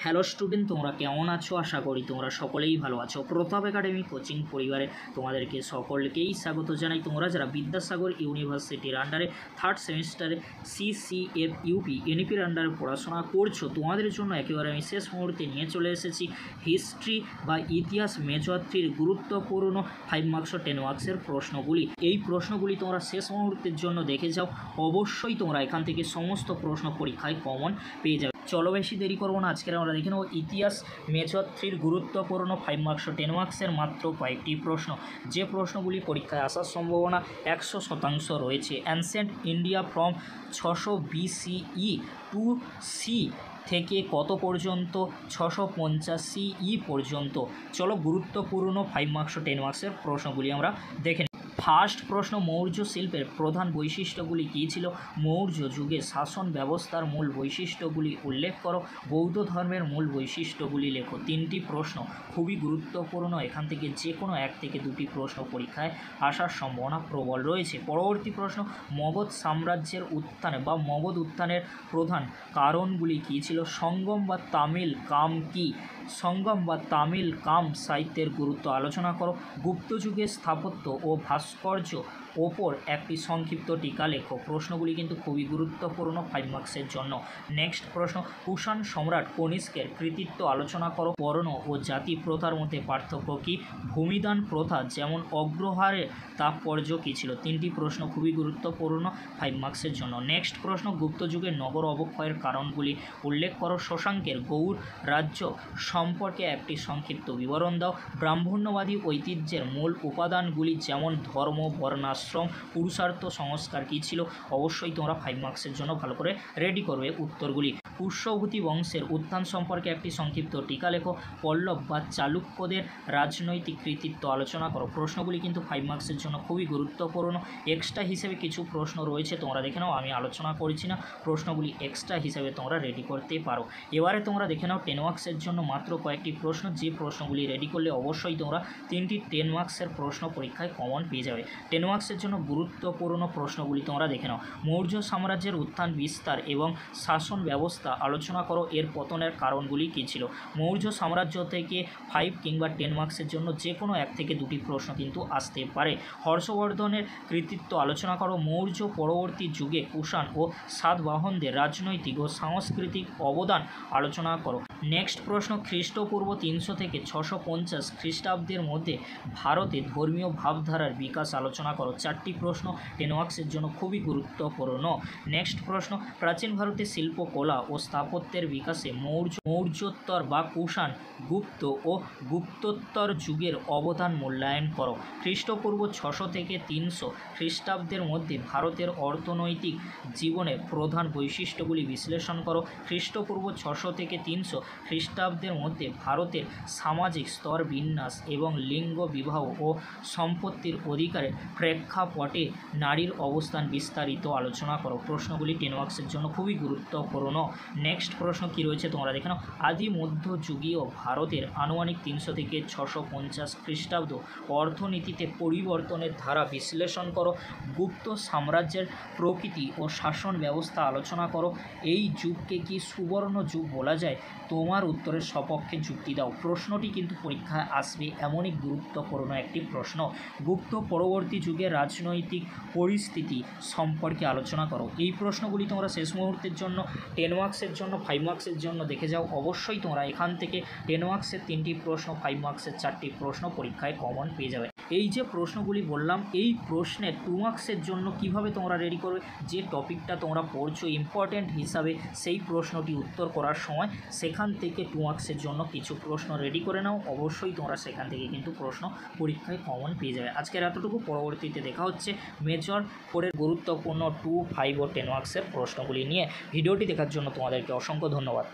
Hello student, তোমরা কেমন আছো? আশা করি তোমরা সকলেই ভালো আছো। প্রতাপ একাডেমি কোচিং পরিবারে তোমাদেরকে সকলকেই স্বাগত জানাই। তোমরা যারা বিদ্যাসাগর ইউনিভার্সিটির আন্ডারে থার্ড সেমিস্টারে CCF UP এনইপির আন্ডারে পড়াশোনা করছো, তোমাদের জন্য একেবারে আমি শেষ মুহূর্তে নিয়ে চলে এসেছি হিস্ট্রি বা ইতিহাস মেজর 3-র গুরুত্বপূর্ণ 5 মার্কস ও 10 মার্কসের প্রশ্নগুলি। এই প্রশ্নগুলি তোমরা শেষ মুহূর্তের জন্য দেখে যাও, অবশ্যই তোমরা এখান থেকে সমস্ত প্রশ্ন পরীক্ষায় কমন পেয়ে যাবে। চলো বেশি দেরি করবো না, আজকের আমরা দেখে নেব ইতিহাস মেজর 3-র গুরুত্বপূর্ণ 5 মার্কস ও 10 মার্কসের মাত্র কয়েকটি প্রশ্ন, যে প্রশ্নগুলি পরীক্ষায় আসার সম্ভাবনা 100% রয়েছে। Ancient India from 600 BCE to C থেকে কত পর্যন্ত? 650 CE পর্যন্ত। চলো গুরুত্বপূর্ণ 5 মার্কস ও 10 মার্কসের প্রশ্নগুলি আমরা দেখে নিই। ফার্স্ট প্রশ্ন, মৌর্য শিল্পের প্রধান বৈশিষ্ট্যগুলি কী ছিল? মৌর্য যুগে শাসন ব্যবস্থার মূল বৈশিষ্ট্যগুলি উল্লেখ করো। বৌদ্ধ ধর্মের মূল বৈশিষ্ট্যগুলি লেখো। 3টি প্রশ্ন খুবই গুরুত্বপূর্ণ, এখান থেকে যে কোনো 1 থেকে 2টি প্রশ্ন পরীক্ষায় আসার সম্ভাবনা প্রবল রয়েছে। পরবর্তী প্রশ্ন, মগধ সাম্রাজ্যের উত্থানে বা মগধ উত্থানের প্রধান কারণগুলি কী ছিল? সঙ্গম বা তামিল কাম কি? সঙ্গম বা তামিল কাম সাহিত্যের গুরুত্ব আলোচনা করো। গুপ্ত যুগের স্থাপত্য ও ভাস্কর্য ওপর একটি সংক্ষিপ্ত টিকা লেখো। প্রশ্নগুলি কিন্তু খুবই গুরুত্বপূর্ণ 5 মার্কসের জন্য। নেক্সট প্রশ্ন, কুষাণ সম্রাট কনিষ্কের কৃতিত্ব আলোচনা করো। বর্ণ ও জাতি প্রথার মধ্যে পার্থক্য কী? ভূমিদান প্রথা যেমন অগ্রহারের তাৎপর্য কী ছিল? 3টি প্রশ্ন খুবই গুরুত্বপূর্ণ 5 মার্কসের জন্য। নেক্সট প্রশ্ন, গুপ্ত যুগের নগর অবক্ষয়ের কারণগুলি উল্লেখ করো। শশাঙ্কের গৌড় রাজ্য সম্পর্কে একটি সংক্ষিপ্ত বিবরণ দাও। ব্রাহ্মণ্যবাদী ঐতিহ্যের মূল উপাদানগুলি যেমন ধর্ম, বর্ণাশ্রম, পুরুষার্থ সংস্কার কী ছিল? অবশ্যই তোমরা 5 মার্কসের জন্য ভালো করে রেডি করবে উত্তরগুলি। পুষ্যভূতি বংশের উত্থান সম্পর্কে একটি সংক্ষিপ্ত টিকা লেখো। পল্লব বা চালুক্যদের রাজনৈতিক কৃতিত্ব আলোচনা করো। প্রশ্নগুলি কিন্তু 5 মার্কসের জন্য খুবই গুরুত্বপূর্ণ। এক্সট্রা হিসেবে কিছু প্রশ্ন রয়েছে, তোমরা দেখে নাও, আমি আলোচনা করছি না। প্রশ্নগুলি এক্সট্রা হিসেবে তোমরা রেডি করতে পারো। এবারে তোমরা দেখে নাও 10 মার্কসের জন্য মাত্র কয়েকটি প্রশ্ন, যে প্রশ্নগুলি রেডি করলে অবশ্যই তোমরা 3টি 10 মার্কসের প্রশ্ন পরীক্ষায় কমন পেয়ে যাবে। 10 মার্কসের জন্য গুরুত্বপূর্ণ প্রশ্নগুলি তোমরা দেখে নাও। মৌর্য সাম্রাজ্যের উত্থান, বিস্তার এবং শাসন ব্যবস্থা আলোচনা করো। এর পতনের কারণগুলি কী ছিল? মৌর্য সাম্রাজ্য থেকে 5 কিংবা 10 মার্কসের জন্য যে কোনো 1 থেকে 2টি প্রশ্ন কিন্তু আসতে পারে। হর্ষবর্ধনের কৃতিত্ব আলোচনা করো। মৌর্য পরবর্তী যুগে কুষাণ ও সাতবাহনদের রাজনৈতিক ও সাংস্কৃতিক অবদান আলোচনা করো। নেক্সট প্রশ্ন, খ্রিস্টপূর্ব 300 থেকে 650 খ্রিস্টাব্দের মধ্যে ভারতে ধর্মীয় ভাবধারার বিকাশ আলোচনা করো। 4টি প্রশ্ন 10 মার্কসের জন্য খুবই গুরুত্বপূর্ণ। নেক্সট প্রশ্ন, প্রাচীন ভারতে শিল্পকলা ও স্থাপত্যের বিকাশে মৌর্যোত্তর বা কুষাণ, গুপ্ত ও গুপ্তোত্তর যুগের অবদান মূল্যায়ন করো। খ্রিস্টপূর্ব 600 থেকে 300 খ্রিস্টাব্দের মধ্যে ভারতের অর্থনৈতিক জীবনের প্রধান বৈশিষ্ট্যগুলি বিশ্লেষণ করো। খ্রিস্টপূর্ব 600 থেকে 300 খ্রিস্টাব্দের মধ্যে ভারতের সামাজিক স্তর বিন্যাস এবং লিঙ্গ বিবাহ ও সম্পত্তির অধিকারের প্রেক্ষাপটে নারীর অবস্থান বিস্তারিত আলোচনা করো। প্রশ্নগুলি 10 মার্কসের জন্য খুবই গুরুত্বপূর্ণ। নেক্সট প্রশ্ন কি রয়েছে তোমরা দেখে নাও। আদি মধ্যযুগীয় ভারতের আনুমানিক 300 থেকে 650 খ্রিস্টাব্দ অর্থনীতিতে পরিবর্তনের ধারা বিশ্লেষণ করো। গুপ্ত সাম্রাজ্যের প্রকৃতি ও শাসন ব্যবস্থা আলোচনা করো। এই যুগকে কি সুবর্ণ যুগ বলা যায়? তোমার উত্তরের সপক্ষে যুক্তি দাও। প্রশ্নটি কিন্তু পরীক্ষায় আসবে, এমনই গুরুত্বপূর্ণ একটি প্রশ্ন। গুপ্ত পরবর্তী যুগের রাজনৈতিক পরিস্থিতি সম্পর্কে আলোচনা করো। এই প্রশ্নগুলি তোমরা শেষ মুহূর্তের জন্য 10 মার্কসের জন্য 5 মার্কসের জন্য দেখে যাও। অবশ্যই তোমরা এখান থেকে 10 মার্কসের 3টি প্রশ্ন, 5 মার্কসের 4টি প্রশ্ন পরীক্ষায় কমন পেয়ে যাবে। এই যে প্রশ্নগুলি বললাম, এই প্রশ্নের 2 মার্কসের জন্য কিভাবে তোমরা রেডি করবে? যে টপিকটা তোমরা পড়ছো ইম্পর্টেন্ট হিসাবে, সেই প্রশ্নটি উত্তর করার সময় সেখান থেকে 2 মার্কসের জন্য কিছু প্রশ্ন রেডি করে নাও। অবশ্যই তোমরা সেখান থেকে কিন্তু প্রশ্ন পরীক্ষায় কমন পেয়ে যাবে। আজকের এতটুকু, পরবর্তীতে দেখা হচ্ছে মেজর 4-এর গুরুত্বপূর্ণ 2, 5 ও 10 মার্কসের প্রশ্নগুলি নিয়ে। ভিডিওটি দেখার জন্য তোমাদেরকে অসংখ্য ধন্যবাদ।